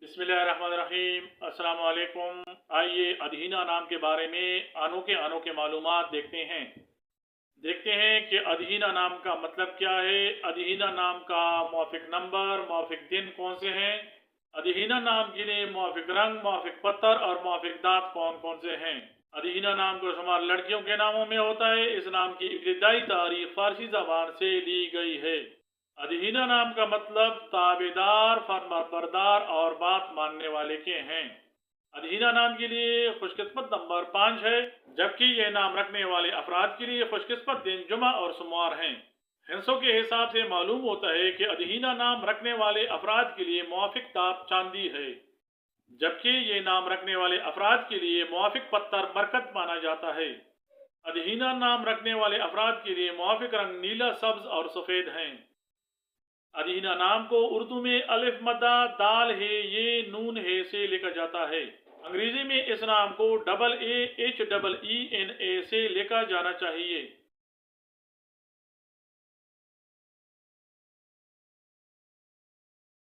बिस्मिल्लाहिर्रहमानिर्रहीम। अस्सलाम वालेकुम। आइए अदहीना नाम के बारे में अनोखे मालूमात देखते हैं कि अदहीना नाम का मतलब क्या है। अदहीना नाम का मौफिक नंबर, मौफिक दिन कौन से हैं। अदहीना नाम के लिए मौफिक रंग, मौफिक पत्थर और मौफिक दांत कौन कौन से हैं। अदहीना नाम का शुमार लड़कियों के नामों में होता है। इस नाम की इब्तिदाई तारीख फारसी ज़बान से ली गई है। अदहीना नाम का मतलब ताबेदार, फरमाबरदार और बात मानने वाले के हैं। अदहीना नाम के लिए खुशकिस्मत नंबर 5 है, जबकि ये नाम रखने वाले अफराद के लिए खुशकिस्मत दिन जुमा और सोमवार हैं। हिंसों के हिसाब से मालूम होता है कि अदहीना नाम रखने वाले अफराद के लिए मुआफिक ताप चांदी है, जबकि ये नाम रखने वाले अफराद के लिए मुआफिक पत्थर बरकत माना जाता है। अदहीना नाम रखने वाले अफराद के लिए मुआफिक रंग नीला, सब्ज और सफ़ेद हैं। अदहीना नाम को उर्दू में अलिफ मद्दा दाल है ये नून है से लिखा जाता है। अंग्रेजी में इस नाम को AA HEENA से लिखा जाना चाहिए।